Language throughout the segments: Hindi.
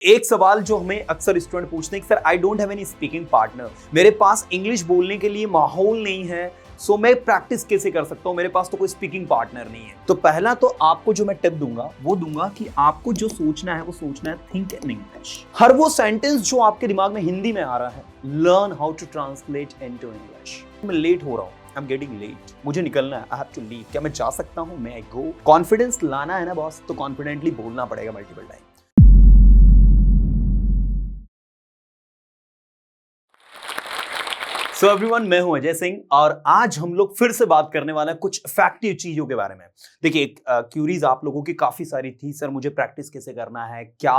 एक सवाल जो हमें अक्सर स्टूडेंट पूछते हैं कि sir I don't have any speaking partner, मेरे पास इंग्लिश बोलने के लिए माहौल नहीं है, सो मैं प्रैक्टिस कैसे कर सकता हूं, मेरे पास तो कोई स्पीकिंग पार्टनर नहीं है। तो पहला तो आपको जो मैं टिप दूंगा वो दूंगा कि आपको जो सोचना है वो सोचना है थिंक इन इंग्लिश। हर वो सेंटेंस जो आपके दिमाग में हिंदी में आ रहा है, learn how to translate into English. मैं लेट हो रहा हूं, आई एम गेटिंग लेट, मुझे निकलना है, आई हैव टू लीव, क्या मैं जा सकता हूं, मैं आई गो। कॉन्फिडेंस लाना है ना बॉस, तो कॉन्फिडेंटली बोलना पड़ेगा मल्टीपल टाइम। सो एवरीवन, मैं हूं अजय सिंह और आज हम लोग फिर से बात करने वाले हैं कुछ फैक्टिव चीजों के बारे में। देखिए, क्यूरीज आप लोगों की काफी सारी थी, सर मुझे प्रैक्टिस कैसे करना है, क्या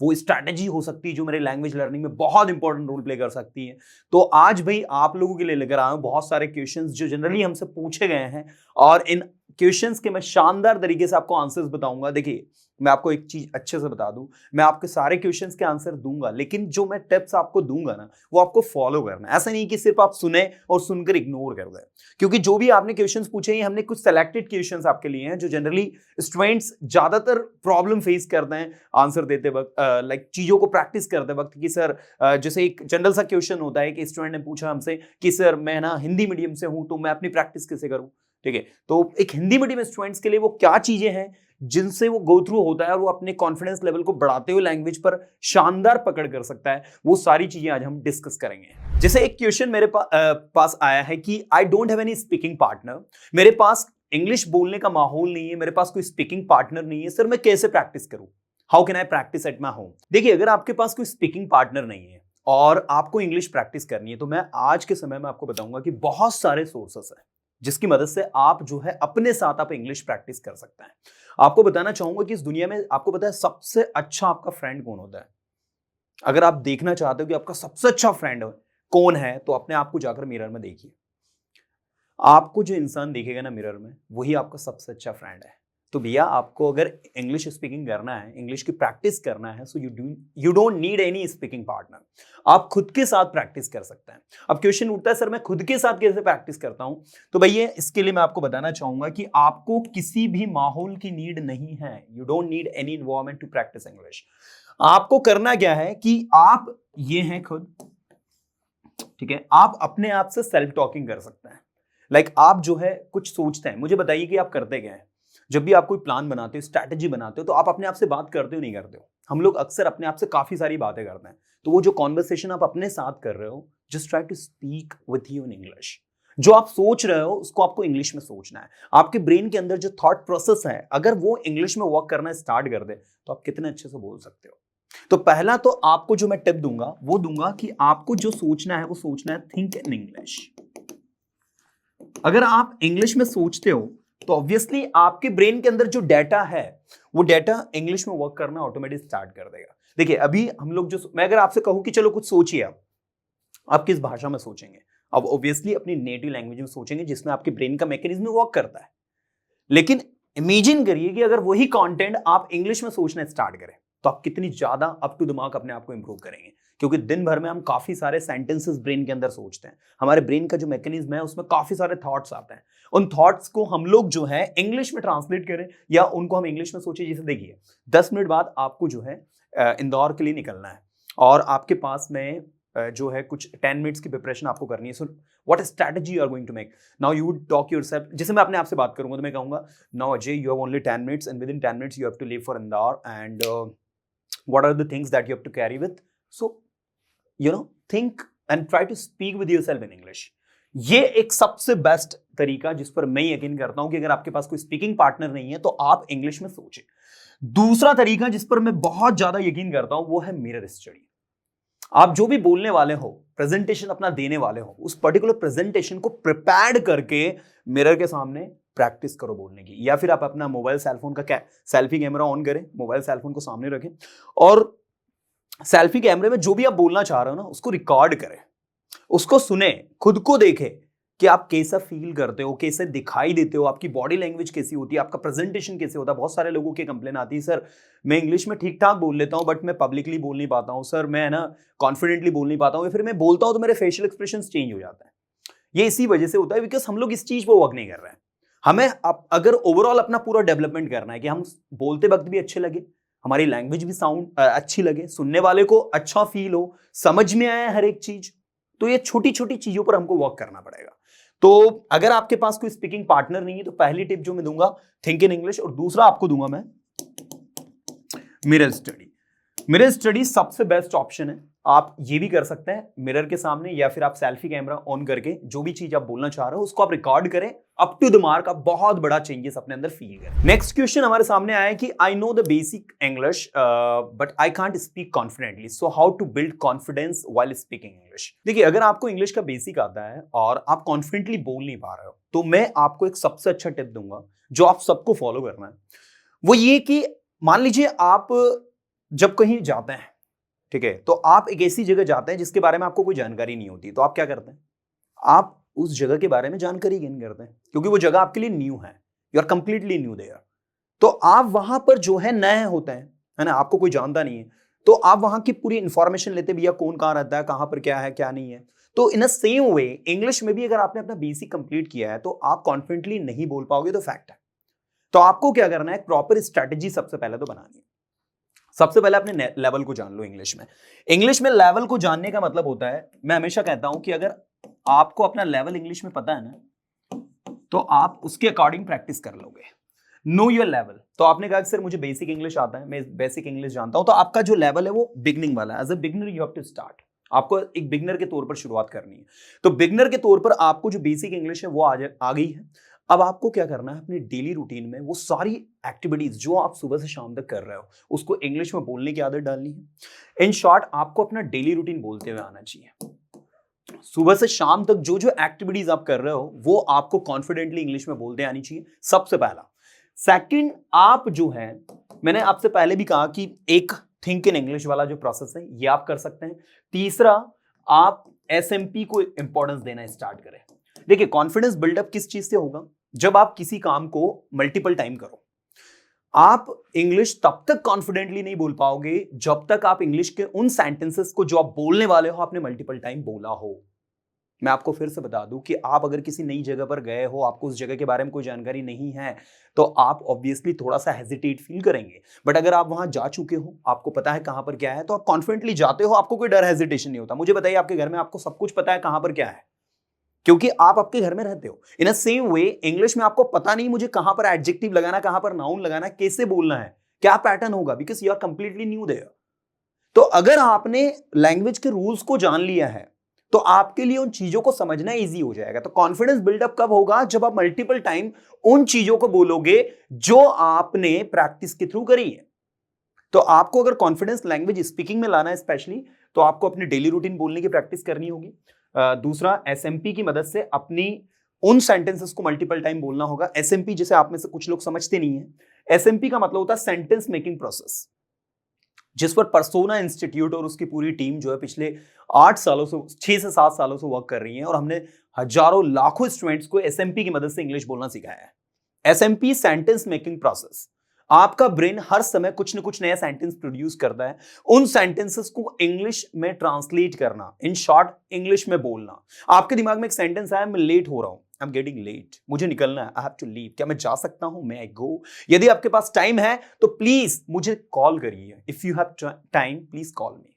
वो स्ट्रैटेजी हो सकती है जो मेरे लैंग्वेज लर्निंग में बहुत इंपॉर्टेंट रोल प्ले कर सकती है। तो आज भाई आप लोगों के लिए लेकर आया हूं बहुत सारे क्वेश्चंस जो जनरली हमसे पूछे गए हैं और इन क्वेश्चंस के मैं शानदार तरीके से आपको आंसर्स बताऊंगा। देखिए, मैं आपको एक चीज अच्छे से बता दूं, मैं आपके सारे क्वेश्चंस के आंसर दूंगा, लेकिन जो मैं टिप्स आपको दूंगा ना वो आपको फॉलो करना है। ऐसा नहीं कि सिर्फ आप सुने और सुनकर इग्नोर कर दें, क्योंकि जो भी आपने क्वेश्चंस पूछे हैं हमने कुछ सेलेक्टेड क्वेश्चंस आपके लिए हैं जो जनरली स्टूडेंट्स ज्यादातर प्रॉब्लम फेस करते हैं आंसर देते वक्त, लाइक चीजों को प्रैक्टिस करते वक्त। कि सर जैसे एक जनरल सा क्वेश्चन होता है कि स्टूडेंट ने पूछा हमसे कि सर मैं ना हिंदी मीडियम से हूं तो मैं अपनी प्रैक्टिस कैसे करूं। ठीक है, तो एक हिंदी मीडियम स्टूडेंट्स के लिए वो क्या चीजें हैं जिनसे वो गो थ्रू होता है और वो अपने कॉन्फिडेंस लेवल को बढ़ाते हुए लैंग्वेज पर शानदार पकड़ कर सकता है, वो सारी चीजें आज हम डिस्कस करेंगे। जैसे एक क्वेश्चन मेरे पास आया है कि I don't have any speaking partner, मेरे पास इंग्लिश बोलने का माहौल नहीं है, मेरे पास कोई स्पीकिंग पार्टनर नहीं है, सर मैं कैसे प्रैक्टिस करूं, how can I practice at my home. देखिए, अगर आपके पास कोई स्पीकिंग पार्टनर नहीं है और आपको इंग्लिश प्रैक्टिस करनी है तो मैं आज के समय में आपको बताऊंगा कि बहुत सारे सोर्सेस हैं जिसकी मदद से आप जो है अपने साथ आप इंग्लिश प्रैक्टिस कर सकते हैं। आपको बताना चाहूंगा कि इस दुनिया में आपको पता है सबसे अच्छा आपका फ्रेंड कौन होता है। अगर आप देखना चाहते हो कि आपका सबसे अच्छा फ्रेंड कौन है तो अपने आप को जाकर मिरर में देखिए। आपको जो इंसान देखेगा ना मिरर में, वही आपका सबसे अच्छा फ्रेंड है। तो भैया, आपको अगर इंग्लिश स्पीकिंग करना है, इंग्लिश की प्रैक्टिस करना है, so you don't need any speaking partner. आप खुद के साथ प्रैक्टिस कर सकते हैं। अब क्वेश्चन उठता है सर मैं खुद के साथ कैसे प्रैक्टिस करता हूं, तो भैया इसके लिए मैं आपको बताना चाहूंगा कि आपको किसी भी माहौल की नीड नहीं है। You don't need any environment to practice English. आपको करना क्या है कि आप ये हैं खुद, ठीक है, आप अपने आप से सेल्फ टॉकिंग कर सकते हैं। लाइक आप जो है कुछ सोचते हैं, मुझे बताइए कि आप करते क्या है। जब भी आप कोई प्लान बनाते हो, स्ट्रैटेजी बनाते हो, तो आप अपने आप से बात करते हो नहीं करते हो। हम लोग अक्सर अपने आप से काफी सारी बातें करते हैं। तो वो जो कॉन्वर्सेशन आप अपने साथ कर रहे हो, just try to speak with you in English. जो आप सोच रहे हो उसको आपको इंग्लिश में सोचना है। आपके ब्रेन के अंदर जो थॉट प्रोसेस है, अगर वो इंग्लिश में वर्क करना स्टार्ट कर दे तो आप कितने अच्छे से बोल सकते हो। तो पहला तो आपको जो मैं टिप दूंगा वो दूंगा कि आपको जो सोचना है वो सोचना है थिंक इन इंग्लिश। अगर आप इंग्लिश में सोचते हो तो ऑब्वियसली आपके ब्रेन के अंदर जो डेटा है वो डेटा इंग्लिश में वर्क करना ऑटोमेटिक स्टार्ट कर देगा। देखिए, अभी हम लोग जो, मैं अगर आपसे कहूं कि चलो कुछ सोचिए, आप किस भाषा में सोचेंगे? अब ऑब्वियसली अपनी नेटिव लैंग्वेज में सोचेंगे जिसमें आपके ब्रेन का मैकेनिज्म वर्क करता है। लेकिन इमेजिन करिए कि अगर वही कंटेंट आप इंग्लिश में सोचना स्टार्ट करें तो आप कितनी ज्यादा अप टू द मार्क अपने आप को इंप्रूव करेंगे। क्योंकि दिन भर में हम काफी सारे सेंटेंसेस ब्रेन के अंदर सोचते हैं। हमारे ब्रेन का जो मैकेनिज्म है उसमें काफी सारे थॉट्स आते हैं। उन थॉट्स को हम लोग जो है इंग्लिश में ट्रांसलेट करें या उनको हम इंग्लिश में सोचे। जैसे देखिए, 10 मिनट बाद आपको जो है इंदौर के लिए निकलना है और आपके पास में जो है कुछ 10 मिनट्स की प्रिपरेशन आपको करनी है। So what strategy you are going to make now, you would talk yourself. जैसे मैं अपने आप से बात करूंगा तो मैं कहूंगा, now Ajay you have only 10 minutes and within 10 minutes you have to leave for Indore and what are the things that you have to carry with, so think and try to speak with yourself in English। ये एक सबसे बेस्ट तरीका जिस पर मैं यकीन करता हूं कि अगर आपके पास कोई स्पीकिंग पार्टनर नहीं है तो आप इंग्लिश में सोचें। दूसरा तरीका जिस पर मैं बहुत ज्यादा यकीन करता हूं वो है मिरर स्टडी। आप जो भी बोलने वाले हो, प्रेजेंटेशन अपना देने वाले हो, उस पर्टिकुलर प्रेजेंटेशन को प्रिपेयर्ड करके मिरर के सामने प्रैक्टिस करो बोलने की। या फिर आप अपना मोबाइल सेलफोन का सेल्फी कैमरा ऑन करें, मोबाइल सेलफोन को सामने रखें और सेल्फी कैमरे में जो भी आप बोलना चाह रहे हो ना उसको रिकॉर्ड करें, उसको सुने, खुद को देखें कि आप कैसा फील करते हो, कैसे दिखाई देते हो, आपकी बॉडी लैंग्वेज कैसी होती है, आपका प्रेजेंटेशन कैसे होता है। बहुत सारे लोगों की कंप्लेन आती है, सर मैं इंग्लिश में ठीक ठाक बोल लेता हूं बट मैं पब्लिकली बोल नहीं पाता हूं, सर मैं ना कॉन्फिडेंटली बोल नहीं पाता हूं, या फिर मैं बोलता हूं तो मेरे फेशियल एक्सप्रेशन चेंज हो जाता है। ये इसी वजह से होता है बिकॉज हम लोग इस चीज पर वर्क नहीं कर रहे हैं। हमें अगर ओवरऑल अपना पूरा डेवलपमेंट करना है कि हम बोलते वक्त भी अच्छे लगे, हमारी लैंग्वेज भी साउंड अच्छी लगे, सुनने वाले को अच्छा फील हो, समझ में आए हर एक चीज। तो ये छोटी छोटी चीजों पर हमको वर्क करना पड़ेगा। तो अगर आपके पास कोई स्पीकिंग पार्टनर नहीं है तो पहली टिप जो मैं दूंगा, थिंक इन इंग्लिश, और दूसरा आपको दूंगा मैं मिरर स्टडी। मिरर स्टडी सबसे बेस्ट ऑप्शन है। आप ये भी कर सकते हैं मिरर के सामने, या फिर आप सेल्फी कैमरा ऑन करके जो भी चीज आप बोलना चाह रहे हो उसको आप रिकॉर्ड करें, अप टू द मार्क, आप बहुत बड़ा चेंजेस अपने अंदर फील करें। नेक्स्ट क्वेश्चन हमारे सामने आया कि I know the basic English but I can't speak confidently, so how to build confidence while speaking English. देखिए, अगर आपको इंग्लिश का बेसिक आता है और आप कॉन्फिडेंटली बोल नहीं पा रहे हो, तो मैं आपको एक सबसे अच्छा टिप दूंगा जो आप सबको फॉलो करना है। वो ये कि मान लीजिए आप जब कहीं जाते हैं, ठीक है, तो आप एक ऐसी जगह जाते हैं जिसके बारे में आपको कोई जानकारी नहीं होती, तो आप क्या करते हैं, आप उस जगह के बारे में जानकारी गेन करते हैं, क्योंकि वो जगह आपके लिए न्यू है, you are completely new there. तो आप वहां पर जो है नए होते हैं, है ना, आपको कोई जानता नहीं है, तो आप वहां की पूरी इंफॉर्मेशन लेते, भैया कौन कहाँ रहता है, कहां पर क्या है क्या नहीं है। तो इन अ सेम वे इंग्लिश में भी अगर आपने अपना बेसिक कंप्लीट किया है तो आप कॉन्फिडेंटली नहीं बोल पाओगे, तो फैक्ट है। तो आपको क्या करना है, प्रॉपर स्ट्रेटेजी सबसे पहले तो बनानी है। सबसे पहले अपने लेवल को जान लो इंग्लिश में। इंग्लिश में लेवल को जानने का मतलब होता है, मैं हमेशा कहता हूं कि अगर आपको अपना लेवल इंग्लिश में पता है ना, तो आप उसके अकॉर्डिंग प्रैक्टिस कर लोगे। Know your level. तो आपने कहा कि सर मुझे बेसिक इंग्लिश आता है, मैं बेसिक इंग्लिश जानता हूं, तो आपका जो लेवल है वो बिगनिंग वाला है। As a beginner you have to start, आपको एक बिगनर के तौर पर शुरुआत करनी है। तो बिगनर के तौर पर आपको जो बेसिक इंग्लिश है वो आ गई है। अब आपको क्या करना है, अपनी डेली रूटीन में वो सारी एक्टिविटीज जो आप सुबह से शाम तक कर रहे हो उसको इंग्लिश में बोलने की आदत डालनी है। इन शॉर्ट, आपको अपना डेली रूटीन बोलते हुए आना चाहिए। सुबह से शाम तक जो जो एक्टिविटीज आप कर रहे हो वो आपको कॉन्फिडेंटली इंग्लिश में बोलते आनी चाहिए, सबसे पहला। सेकंड, आप जो है, मैंने आपसे पहले भी कहा कि एक थिंक इन इंग्लिश वाला जो प्रोसेस है ये आप कर सकते हैं। तीसरा, आप एसएमपी को इंपॉर्टेंस देना स्टार्ट करें। देखिए, कॉन्फिडेंस बिल्डअप किस चीज से होगा, जब आप किसी काम को मल्टीपल टाइम करो। आप इंग्लिश तब तक कॉन्फिडेंटली नहीं बोल पाओगे जब तक आप इंग्लिश के उन सेंटेंसेस को जो आप बोलने वाले हो आपने मल्टीपल टाइम बोला हो। मैं आपको फिर से बता दूं कि आप अगर किसी नई जगह पर गए हो, आपको उस जगह के बारे में कोई जानकारी नहीं है, तो आप ऑब्वियसली थोड़ा सा हेजिटेट फील करेंगे। बट अगर आप वहां जा चुके हो, आपको पता है कहां पर क्या है, तो आप कॉन्फिडेंटली जाते हो, आपको कोई डर हेजिटेशन नहीं होता। मुझे बताइए, आपके घर में आपको सब कुछ पता है कहां पर क्या है, क्योंकि आप आपके घर में रहते हो। इन अ सेम वे इंग्लिश में आपको पता नहीं मुझे कहां पर एडजेक्टिव लगाना, कहां पर नाउन लगाना, कैसे बोलना है, क्या पैटर्न होगा, because you are completely new there. तो अगर आपने लैंग्वेज के रूल्स को जान लिया है तो आपके लिए उन चीजों को समझना इजी हो जाएगा। तो कॉन्फिडेंस बिल्डअप कब होगा, जब आप मल्टीपल टाइम उन चीजों को बोलोगे जो आपने प्रैक्टिस के थ्रू करी है। तो आपको अगर कॉन्फिडेंस लैंग्वेज स्पीकिंग में लाना है स्पेशली, तो आपको अपनी डेली रूटीन बोलने की प्रैक्टिस करनी होगी। दूसरा, एसएमपी की मदद से अपनी उन सेंटेंसेस को मल्टीपल टाइम बोलना होगा। एसएमपी जैसे आप में से कुछ लोग समझते नहीं है, एसएमपी का मतलब होता है सेंटेंस मेकिंग प्रोसेस, जिस पर पर्सोना इंस्टीट्यूट और उसकी पूरी टीम जो है पिछले 8 सालों से 6 से 7 सालों से वर्क कर रही है, और हमने हजारों लाखों स्टूडेंट्स को एसएमपी की मदद से इंग्लिश बोलना सिखाया है। SMP, sentence making process. आपका ब्रेन हर समय कुछ न कुछ नया सेंटेंस प्रोड्यूस करता है, उन सेंटेंसेस को इंग्लिश में ट्रांसलेट करना, इन शॉर्ट इंग्लिश में बोलना। आपके दिमाग में एक सेंटेंस आया, मैं लेट हो रहा हूं, आई एम गेटिंग लेट, मुझे निकलना है, आई हैव टू लीव, क्या मैं जा सकता हूं, मे आई गो। यदि आपके पास टाइम है तो प्लीज मुझे कॉल करिए, if you have time please call me.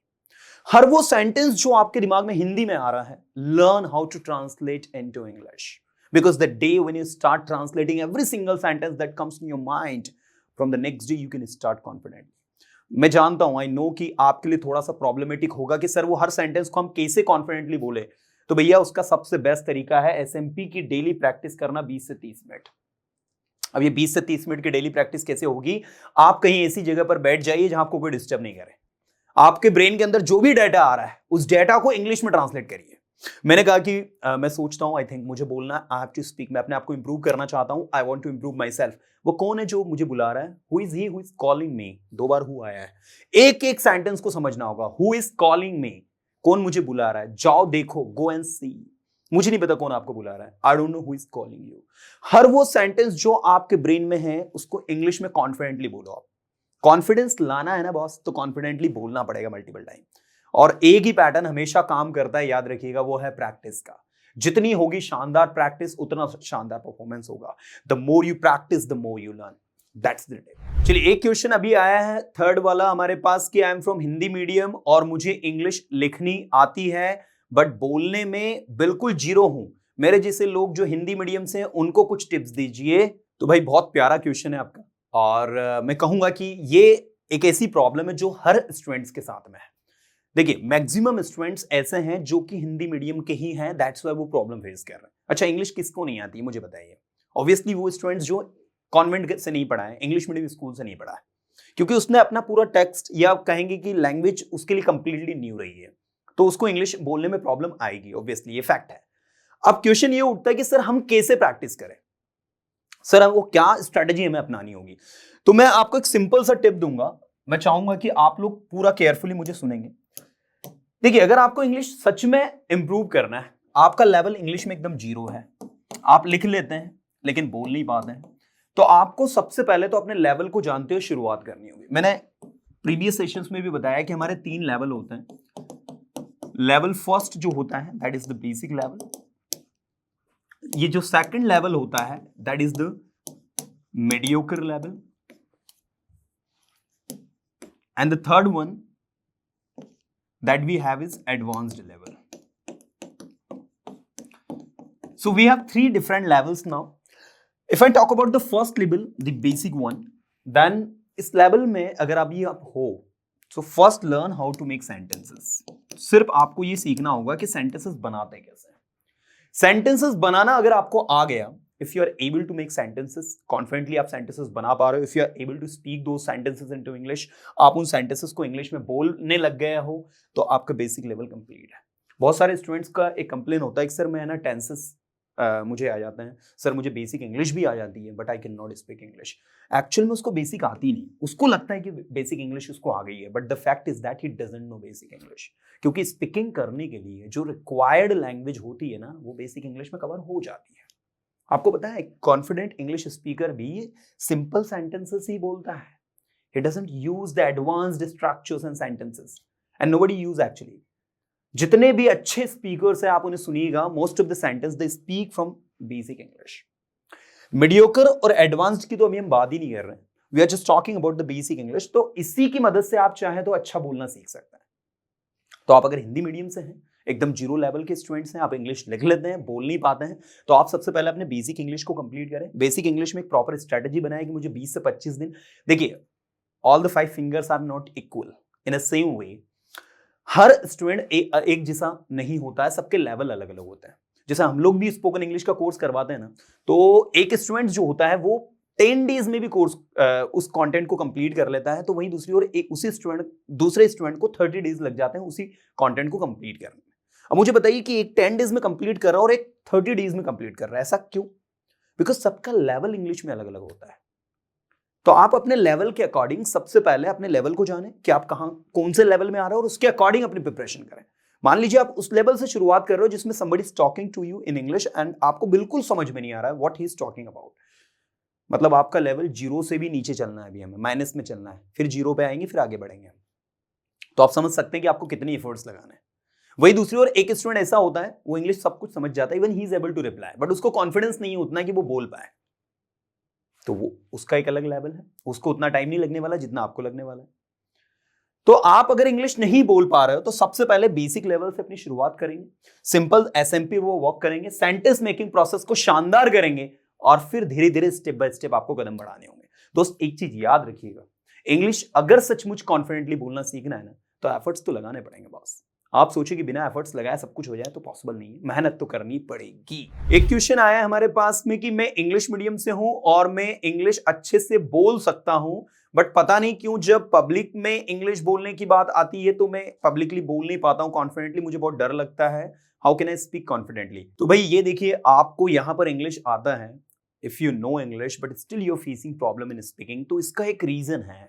हर वो सेंटेंस जो आपके दिमाग में हिंदी में आ रहा है, learn how to translate into English, because the day when you start translating every single sentence that comes in your mind, from the next day you can start confidently। मैं जानता हूं, आई नो कि आपके लिए थोड़ा सा प्रॉब्लमेटिक होगा कि सर वो हर सेंटेंस को हम कैसे कॉन्फिडेंटली बोले। तो भैया उसका सबसे बेस्ट तरीका है एसएमपी की डेली प्रैक्टिस करना 20 से 30 मिनट। अब ये 20 से 30 मिनट की डेली प्रैक्टिस कैसे होगी, आप कहीं ऐसी जगह पर बैठ जाइए जहां आपको कोई डिस्टर्ब नहीं करे। आपके ब्रेन के अंदर जो भी डाटा आ रहा है उस डाटा को इंग्लिश में ट्रांसलेट करिए। मैंने कहा कि मैं सोचता हूं, आई थिंक मुझे बोलना है, आई हैव टू स्पीक, मैं अपने आप को इंप्रूव करना चाहता हूं, I want to improve myself. वो कौन है जो मुझे बुला रहा है, who is he who is calling me, 2 बार हु आया है। एक एक सेंटेंस को समझना होगा, हु इज कॉलिंग मी, कौन मुझे बुला रहा है, जाओ देखो, गो एंड सी, मुझे नहीं पता कौन आपको बुला रहा है, I don't know who is calling you. हर वो सेंटेंस जो आपके ब्रेन में है उसको इंग्लिश में कॉन्फिडेंटली बोलो। आप कॉन्फिडेंस लाना है ना बॉस, तो कॉन्फिडेंटली बोलना पड़ेगा मल्टीपल टाइम। और एक ही पैटर्न हमेशा काम करता है, याद रखिएगा, वो है प्रैक्टिस का। जितनी होगी शानदार प्रैक्टिस उतना शानदार परफॉर्मेंस होगा। The more you practice the more you learn. That's the day. चलिए एक क्वेश्चन अभी आया है थर्ड वाला हमारे पास कि I am from Hindi medium और मुझे इंग्लिश लिखनी आती है बट बोलने में बिल्कुल जीरो हूं, मेरे जैसे लोग जो हिंदी मीडियम से हैं उनको कुछ टिप्स दीजिए। तो भाई बहुत प्यारा क्वेश्चन है आपका और मैं कहूंगा कि ये एक ऐसी प्रॉब्लम है जो हर स्टूडेंट्स के साथ में है। देखिए मैक्सिमम स्टूडेंट्स ऐसे हैं जो कि हिंदी मीडियम के ही हैं, दैट्स व्हाई वो प्रॉब्लम फेस कर रहे हैं। अच्छा इंग्लिश किसको नहीं आती है मुझे बताइए? ऑब्वियसली वो स्टूडेंट्स जो कॉन्वेंट से नहीं पढ़ा है, इंग्लिश मीडियम स्कूल से नहीं पढ़ा है, क्योंकि उसने अपना पूरा टेक्स्ट या कहेंगे कि लैंग्वेज उसके लिए कंप्लीटली न्यू रही है, तो उसको इंग्लिश बोलने में प्रॉब्लम आएगी, ऑब्वियसली ये फैक्ट है। अब क्वेश्चन ये उठता है कि सर हम कैसे प्रैक्टिस करें, सर वो क्या स्ट्रेटेजी हमें अपनानी होगी? तो मैं आपको एक सिंपल सा टिप दूंगा, मैं चाहूंगा कि आप लोग पूरा केयरफुली मुझे सुनेंगे। देखिए अगर आपको इंग्लिश सच में इंप्रूव करना है, आपका लेवल इंग्लिश में एकदम जीरो है, आप लिख लेते हैं लेकिन बोल नहीं पाते हैं, तो आपको सबसे पहले तो अपने लेवल को जानते हुए शुरुआत करनी होगी। मैंने प्रीवियस सेशंस में भी बताया कि हमारे 3 लेवल होते हैं। लेवल फर्स्ट जो होता है that is the basic level, ये जो सेकंड लेवल होता है that is the mediocre level, and the third one that we have is advanced level. So we have 3 different levels now. If I talk about the first level, the basic one, then इस level में अगर अभी आप हो, so first learn how to make sentences. सिर्फ आपको ये सीखना होगा कि sentences बनाते कैसे हैं। Sentences बनाना अगर आपको आ गया, if you are able to make sentences confidently, आप sentences बना पा रहे हो, if you are able to speak those sentences into English, आप उन sentences को इंग्लिश में बोलने लग गए हो, तो आपका बेसिक लेवल कंप्लीट है। बहुत सारे स्टूडेंट्स का एक कंप्लेन होता है कि सर मैं ना टेंसेस मुझे आ जाते हैं, सर मुझे बेसिक इंग्लिश भी आ जाती है but I can not speak English. Actual में उसको बेसिक आती नहीं, उसको लगता है कि बेसिक इंग्लिश उसको आ गई है, but the fact is that he doesn't know basic English, क्योंकि स्पीकिंग करने के लिए जो रिक्वायर्ड लैंग्वेज होती है ना वो बेसिक इंग्लिश में कवर हो जाती है। आपको पता है कॉन्फिडेंट इंग्लिश स्पीकर भी सिंपल सेंटेंसेस ही बोलता है, he doesn't use the advanced structures and sentences and nobody use actually। जितने भी अच्छे स्पीकर्स हैं आप उन्हें सुनिएगा, most of the sentence they speak from basic English. Mediocre और एडवांस्ड की तो अभी हम बात ही नहीं कर रहे हैं, we are just talking about the basic English. तो इसी की मदद से आप चाहें तो अच्छा बोलना सीख सकते हैं। तो आप अगर हिंदी मीडियम से हैं, एकदम जीरो लेवल के स्टूडेंट्स हैं, आप इंग्लिश लिख लेते हैं, बोल नहीं पाते हैं, तो आप सबसे पहले अपने बेसिक इंग्लिश को कंप्लीट करें। बेसिक इंग्लिश में एक प्रॉपर स्ट्रेटजी बनाए कि मुझे 20 से 25 दिन, देखिए all the 5 fingers are not equal in a same way. हर स्टूडेंट एक जैसा नहीं होता है, सबके लेवल अलग अलग होते हैं। जैसे हम लोग भी स्पोकन इंग्लिश का कोर्स करवाते हैं ना, तो एक स्टूडेंट जो होता है वो 10 डेज में भी कोर्स उस कंटेंट को कंप्लीट कर लेता है, तो वहीं दूसरी ओर एक दूसरे स्टूडेंट को 30 डेज लग जाते हैं उसी कंटेंट को कंप्लीट करने में। अब मुझे बताइए कि एक 10 डेज में कंप्लीट कर रहा है और एक 30 डेज में कंप्लीट कर रहा है, ऐसा क्यों? बिकॉज सबका लेवल इंग्लिश में अलग अलग होता है। तो आप अपने लेवल के अकॉर्डिंग सबसे पहले अपने लेवल को जाने कि आप कौन से लेवल में आ रहे हो और उसके अकॉर्डिंग अपनी प्रिपरेशन करें। मान लीजिए आप उस लेवल से शुरुआत कर रहे हो जिसमें somebody is talking to you in English and आपको बिल्कुल समझ में नहीं आ रहा है what he is talking about, मतलब आपका लेवल जीरो से भी नीचे चलना है, अभी हमें माइनस में चलना है, फिर जीरो पे आएंगे, फिर आगे बढ़ेंगे। तो आप समझ सकते हैं कि आपको कितनी एफर्ट्स लगाने हैं। वही दूसरी ओर एक स्टूडेंट ऐसा होता है वो इंग्लिश सब कुछ समझ जाता है, even he is able to reply, but उसको कॉन्फिडेंस नहीं उतना कि वो बोल पाए, तो वो उसका एक अलग लेवल है, उसको उतना टाइम नहीं लगने वाला जितना आपको लगने वाला है। तो आप अगर इंग्लिश नहीं बोल पा रहे हो तो सबसे पहले बेसिक लेवल से अपनी शुरुआत करेंगे, सिंपल एसएमपी वो वर्क करेंगे, सेंटेंस मेकिंग प्रोसेस को शानदार करेंगे और फिर धीरे धीरे स्टेप बाय स्टेप आपको कदम बढ़ाने होंगे। दोस्त एक चीज याद रखिएगा, इंग्लिश अगर सचमुच कॉन्फिडेंटली बोलना सीखना है ना तो एफर्ट्स तो लगाने पड़ेंगे बॉस। आप सोचिए कि बिना एफर्ट्स लगाए सब कुछ हो जाए तो पॉसिबल नहीं है, मेहनत तो करनी पड़ेगी। एक क्वेश्चन आया है हमारे पास में कि मैं इंग्लिश मीडियम से हूं और मैं इंग्लिश अच्छे से बोल सकता हूं, बट पता नहीं क्यों जब पब्लिक में इंग्लिश बोलने की बात आती है तो मैं पब्लिकली बोल नहीं पाता हूं कॉन्फिडेंटली, मुझे बहुत डर लगता है, how can I speak confidently? तो भाई ये देखिए, आपको यहां पर इंग्लिश आता है, if you know English but still you are facing problem in speaking, तो इसका एक रीजन है।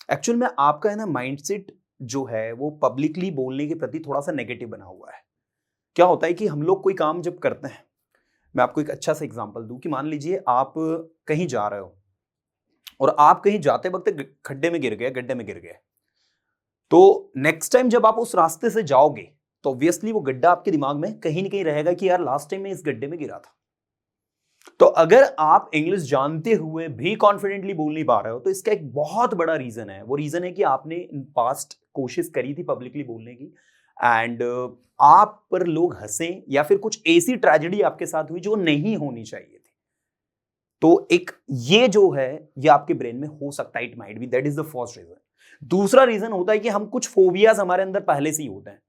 एक्चुअल में आपका है ना माइंडसेट जो है वो पब्लिकली बोलने के प्रति थोड़ा सा नेगेटिव बना हुआ है। क्या होता है कि हम लोग कोई काम जब करते हैं, मैं आपको एक अच्छा सा एग्जांपल दूं कि मान लीजिए आप कहीं जा रहे हो और आप कहीं जाते वक्त गड्ढे में गिर गए, तो नेक्स्ट टाइम जब आप उस रास्ते से जाओगे तो ऑब्वियसली वो गड्ढा आपके दिमाग में कहीं ना कहीं रहेगा कि यार लास्ट टाइम मैं इस गड्ढे में गिरा था। तो अगर आप इंग्लिश जानते हुए भी कॉन्फिडेंटली बोल नहीं पा रहे हो तो इसका एक बहुत बड़ा रीजन है। वो रीजन है कि आपने इन पास्ट कोशिश करी थी पब्लिकली बोलने की एंड आप पर लोग हंसे या फिर कुछ ऐसी ट्रेजेडी आपके साथ हुई जो नहीं होनी चाहिए थी। तो एक ये जो है ये आपके ब्रेन में हो सकता है, it might be, that is the first reason. दूसरा रीजन होता है कि हम कुछ फोबियाज हमारे अंदर पहले से ही होते हैं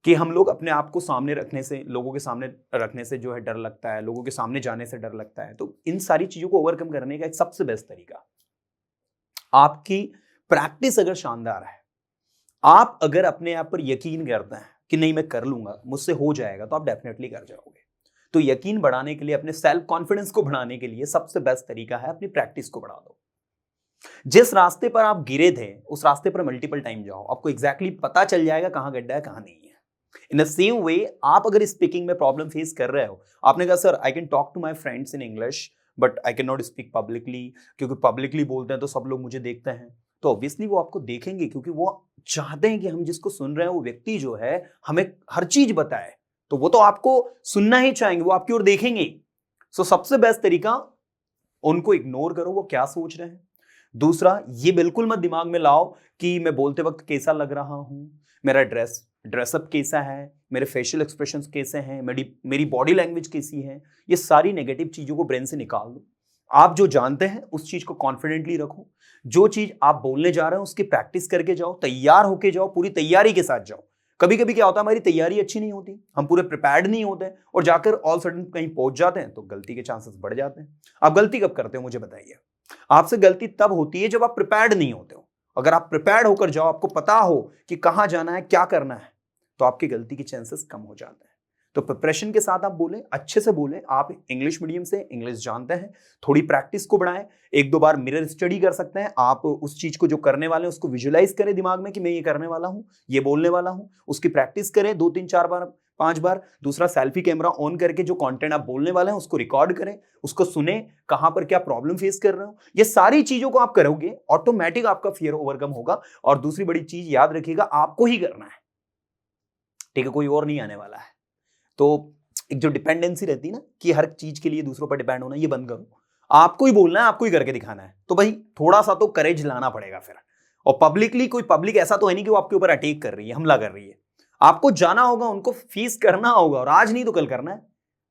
कि हम लोग अपने आप को सामने रखने से, लोगों के सामने रखने से जो है डर लगता है, लोगों के सामने जाने से डर लगता है। तो इन सारी चीजों को ओवरकम करने का एक सबसे बेस्ट तरीका, आपकी प्रैक्टिस अगर शानदार है, आप अगर अपने आप पर यकीन करते हैं कि नहीं मैं कर लूंगा, मुझसे हो जाएगा, तो आप डेफिनेटली कर जाओगे। तो यकीन बढ़ाने के लिए, अपने सेल्फ कॉन्फिडेंस को बढ़ाने के लिए सबसे बेस्ट तरीका है अपनी प्रैक्टिस को बढ़ा दो। जिस रास्ते पर आप गिरे थे उस रास्ते पर मल्टीपल टाइम जाओ, आपको एग्जैक्टली पता चल जाएगा कहां गड्ढा है कहां नहीं है। इन द सेम वे आप अगर स्पीकिंग में प्रॉब्लम फेस कर रहे हो, आपने कहा sir I can talk to my friends in English but I can not speak publicly, क्योंकि पब्लिकली बोलते हैं तो सब लोग मुझे देखते हैं। तो ऑब्वियसली वो आपको देखेंगे क्योंकि वो चाहते हैं कि हम जिसको सुन रहे हैं वो व्यक्ति जो है हमें हर चीज बताए, तो वो तो आपको सुनना ही चाहेंगे, वो आपकी ओर देखेंगे। सो सबसे बेस्ट तरीका, उनको इग्नोर करो वो क्या सोच रहे हैं। दूसरा, ये बिल्कुल मत दिमाग में लाओ कि मैं बोलते वक्त कैसा लग रहा हूं, मेरा ड्रेसअप कैसा है, मेरे फेशियल एक्सप्रेशंस कैसे हैं, मेरी बॉडी लैंग्वेज कैसी है। ये सारी नेगेटिव चीजों को ब्रेन से निकाल दो। आप जो जानते हैं उस चीज को कॉन्फिडेंटली रखो। जो चीज आप बोलने जा रहे हैं उसकी प्रैक्टिस करके जाओ, तैयार होके जाओ, पूरी तैयारी के साथ जाओ। कभी कभी क्या होता है, हमारी तैयारी अच्छी नहीं होती, हम पूरे प्रिपेयर्ड नहीं होते और जाकर ऑल सडन कहीं पहुंच जाते हैं तो गलती के चांसेस बढ़ जाते हैं। आप गलती कब करते हो मुझे बताइए। आपसे गलती तब होती है जब आप प्रिपेयर्ड नहीं होते हो। अगर आप प्रिपेयर्ड होकर जाओ, आपको पता हो कि कहां जाना है, क्या करना है, तो आपकी गलती के चांसेस कम हो जाते हैं। तो प्रिपरेशन के साथ आप बोलें, अच्छे से बोलें। आप इंग्लिश मीडियम से इंग्लिश जानते हैं, थोड़ी प्रैक्टिस को बढ़ाएं। एक दो बार मिरर स्टडी कर सकते हैं आप। उस चीज को जो करने वाले हैं उसको विजुअलाइज करें दिमाग में कि मैं ये करने वाला हूं, ये बोलने वाला हूं। उसकी प्रैक्टिस करें 2 3 4 बार 5 बार। दूसरा, सेल्फी कैमरा ऑन करके जो कंटेंट आप बोलने वाले हैं उसको रिकॉर्ड करें, उसको सुने, कहां पर क्या प्रॉब्लम फेस कर रहे हो। ये सारी चीजों को आप करोगे, ऑटोमेटिक आपका फियर ओवरकम होगा। और दूसरी बड़ी चीज याद रखिएगा, आपको ही करना है, ठीक है, कोई और नहीं आने वाला है। तो एक जो डिपेंडेंसी रहती है ना कि हर चीज के लिए दूसरों पर डिपेंड होना, ये बंद करो। आपको ही बोलना है, आपको ही करके दिखाना है। तो भाई थोड़ा सा तो करेज लाना पड़ेगा फिर। और पब्लिकली कोई पब्लिक ऐसा तो है नहीं कि वो आपके ऊपर अटैक कर रही है, हमला कर रही है। आपको जाना होगा, उनको फेस करना होगा, और आज नहीं तो कल करना है।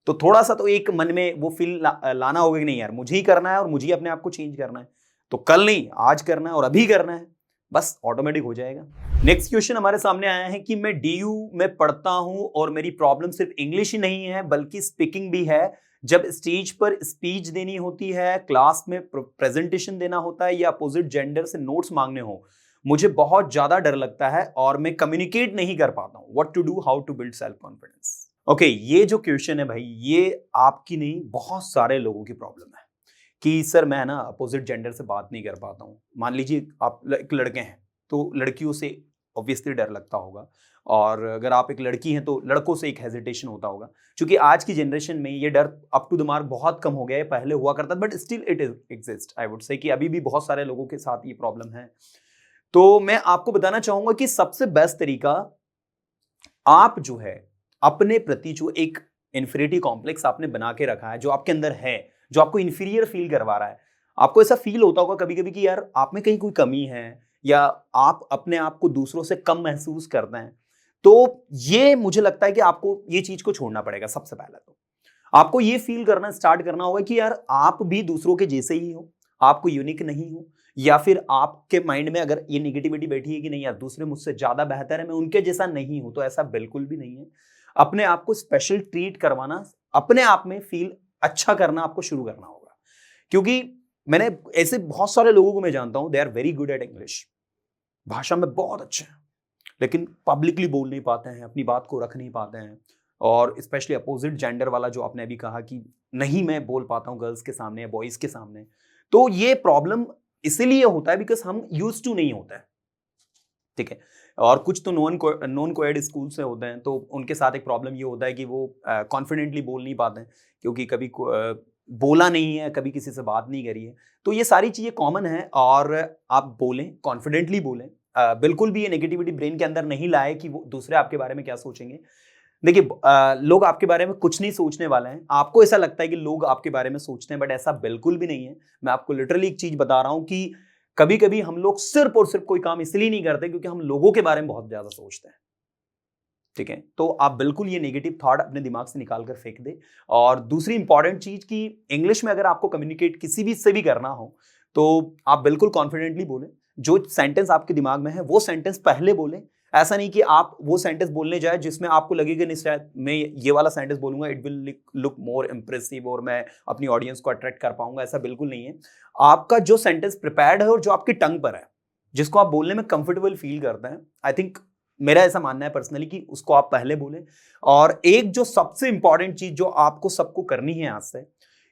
तो थोड़ा सा तो एक मन में वो फील लाना होगा कि नहीं यार, मुझे ही करना है और मुझे ही अपने आप को चेंज करना है। तो कल नहीं, आज करना है और अभी करना है, बस ऑटोमेटिक हो जाएगा। नेक्स्ट क्वेश्चन हमारे सामने आया है कि मैं डीयू में पढ़ता हूं और मेरी प्रॉब्लम सिर्फ इंग्लिश ही नहीं है बल्कि स्पीकिंग भी है। जब स्टेज पर स्पीच देनी होती है, क्लास में प्रेजेंटेशन देना होता है या अपोजिट जेंडर से नोट्स मांगने हो, मुझे बहुत ज्यादा डर लगता है और मैं कम्युनिकेट नहीं कर पाता हूं। What to do, how to build self confidence. Okay, ये जो क्वेश्चन है भाई, ये आपकी नहीं, बहुत सारे लोगों की प्रॉब्लम है कि सर मैं ना अपोजिट जेंडर से बात नहीं कर पाता हूँ। मान लीजिए आप एक लड़के हैं तो लड़कियों से ऑब्वियसली डर लगता होगा, और अगर आप एक लड़की हैं तो लड़कों से एक हेजिटेशन होता होगा। क्योंकि आज की जनरेशन में ये डर अप टू द मार्क बहुत कम हो गया है, पहले हुआ करता but still it exist. I would say कि अभी भी बहुत सारे लोगों के साथ ये प्रॉब्लम है। तो मैं आपको बताना चाहूंगा कि सबसे बेस्ट तरीका, आप जो है अपने प्रति जो एक इन्फीरियरिटी कॉम्प्लेक्स आपने बना के रखा है, जो आपके अंदर है, जो आपको इन्फीरियर फील करवा रहा है, आपको ऐसा फील होता होगा कभी कभी कि यार आप में कहीं कोई कमी है या आप अपने आप को दूसरों से कम महसूस करते हैं। तो ये मुझे लगता है कि आपको ये चीज को छोड़ना पड़ेगा। सबसे पहले तो आपको ये फील करना स्टार्ट करना होगा कि यार आप भी दूसरों के जैसे ही हो, आपको यूनिक नहीं हो। या फिर आपके माइंड में अगर ये निगेटिविटी बैठी है कि नहीं यार दूसरे मुझसे ज्यादा बेहतर है, मैं उनके जैसा नहीं हूं, तो ऐसा बिल्कुल भी नहीं है। अपने आप को स्पेशल ट्रीट करवाना, अपने आप में फील अच्छा करना आपको शुरू करना होगा। क्योंकि मैंने ऐसे बहुत सारे लोगों को मैं जानता हूं, they are very good at English, भाषा में बहुत अच्छे हैं, लेकिन पब्लिकली बोल नहीं पाते हैं, अपनी बात को रख नहीं पाते हैं। और स्पेशली अपोजिट जेंडर वाला जो आपने अभी कहा कि नहीं मैं बोल पाता हूँ गर्ल्स के सामने या बॉयज के सामने, तो ये प्रॉब्लम इसीलिए होता है बिकॉज हम यूज टू नहीं होता है, ठीक है। और कुछ तो नॉन कोएड स्कूल से होते हैं, तो उनके साथ एक प्रॉब्लम ये होता है कि वो कॉन्फिडेंटली बोल नहीं पाते हैं क्योंकि कभी बोला नहीं है, कभी किसी से बात नहीं करी है। तो ये सारी चीजें कॉमन है, और आप बोलें, कॉन्फिडेंटली बोलें। बिल्कुल भी ये नेगेटिविटी ब्रेन के अंदर नहीं लाए कि वो दूसरे आपके बारे में क्या सोचेंगे। देखिए लोग आपके बारे में कुछ नहीं सोचने वाले हैं। आपको ऐसा लगता है कि लोग आपके बारे में सोचते हैं, बट ऐसा बिल्कुल भी नहीं है। मैं आपको लिटरली एक चीज बता रहा हूं कि कभी कभी हम लोग सिर्फ और सिर्फ कोई काम इसलिए नहीं करते क्योंकि हम लोगों के बारे में बहुत ज्यादा सोचते हैं। ठीक है, तो आप बिल्कुल ये नेगेटिव थॉट अपने दिमाग से निकाल कर फेंक दे। और दूसरी इंपॉर्टेंट चीज कि इंग्लिश में अगर आपको कम्युनिकेट किसी भी से भी करना हो तो आप बिल्कुल कॉन्फिडेंटली बोले। जो सेंटेंस आपके दिमाग में है वो सेंटेंस पहले बोले। ऐसा नहीं कि आप वो सेंटेंस बोलने जाए जिसमें आपको लगेगा नहीं शायद मैं ये वाला सेंटेंस बोलूंगा it will look more impressive और मैं अपनी ऑडियंस को अट्रैक्ट कर पाऊंगा। ऐसा बिल्कुल नहीं है। आपका जो सेंटेंस प्रिपेयर्ड है और जो आपकी टंग पर है, जिसको आप बोलने में कंफर्टेबल फील करते हैं, आई थिंक मेरा ऐसा मानना है पर्सनली कि उसको आप पहले बोले। और एक जो सबसे इंपॉर्टेंट चीज जो आपको सबको करनी है आज से,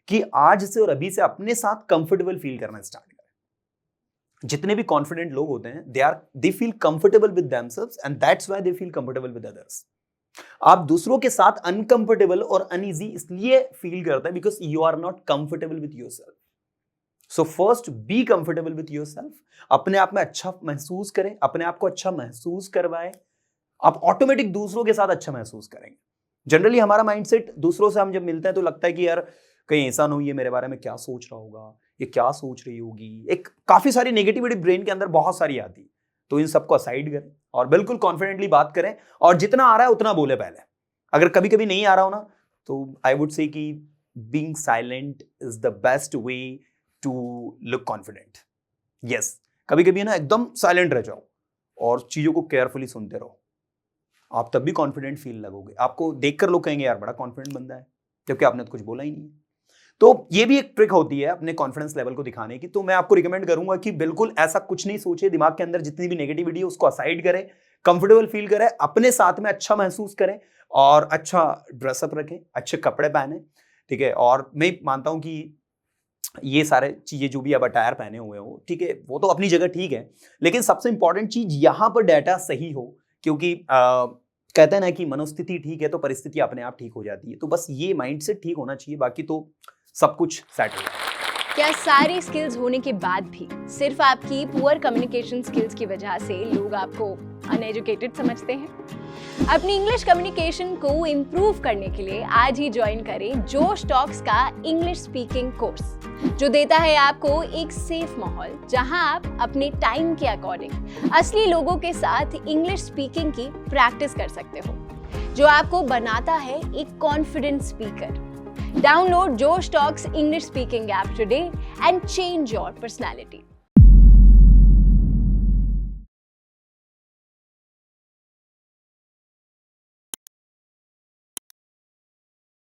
कि आज से और अभी से अपने साथ कंफर्टेबल फील करना स्टार्ट करें। जितने भी कॉन्फिडेंट लोग होते हैं they feel comfortable with themselves and that's why they feel comfortable with others. आप दूसरों के साथ अनकंफर्टेबल और अनईजी इसलिए फील करते हैं because you are not comfortable with yourself. So first be comfortable with yourself. अपने आप में अच्छा महसूस करें, अपने आप को अच्छा महसूस करवाएं। आप ऑटोमेटिक दूसरों के साथ अच्छा महसूस करेंगे। जनरली हमारा माइंडसेट दूसरों से हम जब मिलते हैं तो लगता है कि यार कहीं ऐसा ना हो, ये मेरे बारे में क्या सोच रहा होगा, ये क्या सोच रही होगी। एक काफी सारी नेगेटिविटी ब्रेन के अंदर बहुत सारी आती है। तो इन सबको असाइड करें और बिल्कुल कॉन्फिडेंटली बात करें और जितना आ रहा है उतना बोले पहले। अगर कभी कभी नहीं आ रहा हो ना तो आई वुड से कि being silent is the best way to look confident. Yes, कभी कभी ना एकदम साइलेंट रह जाओ और चीजों को केयरफुली सुनते रहो। आप तब भी कॉन्फिडेंट फील लगोगे। आपको देखकर लोग कहेंगे यार बड़ा कॉन्फिडेंट बंदा है, जबकि आपने तो कुछ बोला ही नहीं। तो ये भी एक ट्रिक होती है अपने कॉन्फिडेंस लेवल को दिखाने की। तो मैं आपको रिकमेंड करूंगा कि बिल्कुल ऐसा कुछ नहीं सोचे। दिमाग के अंदर जितनी भी नेगेटिविटी है उसको असाइड करें, कंफर्टेबल फील करें, अपने साथ में अच्छा महसूस करें और अच्छा ड्रेसअप रखें, अच्छे कपड़े पहने। ठीक है, और मैं मानता हूं कि ये सारे चीजें जो भी आप अटायर पहने हुए हो, ठीक है, वो तो अपनी जगह ठीक है, लेकिन सबसे इंपॉर्टेंट चीज यहां पर डाटा सही हो। क्योंकि कहते हैं ना कि मनोस्थिति ठीक है तो परिस्थिति अपने आप ठीक हो जाती है। तो बस ये माइंडसेट ठीक होना चाहिए, बाकी तो सब कुछ सेट हो जाए। क्या सारी स्किल्स होने के बाद भी सिर्फ आपकी पुअर कम्युनिकेशन स्किल्स की वजह से लोग आपको अनएजुकेटेड समझते हैं? अपनी इंग्लिश कम्युनिकेशन को इम्प्रूव करने के लिए आज ही ज्वाइन करें जोश टॉक्स का इंग्लिश स्पीकिंग कोर्स, जो देता है आपको एक सेफ माहौल जहां आप अपने टाइम के अकॉर्डिंग असली लोगों के साथ इंग्लिश स्पीकिंग की प्रैक्टिस कर सकते हो, जो आपको बनाता है एक confident speaker. Download Josh Talks English Speaking app today and change your personality.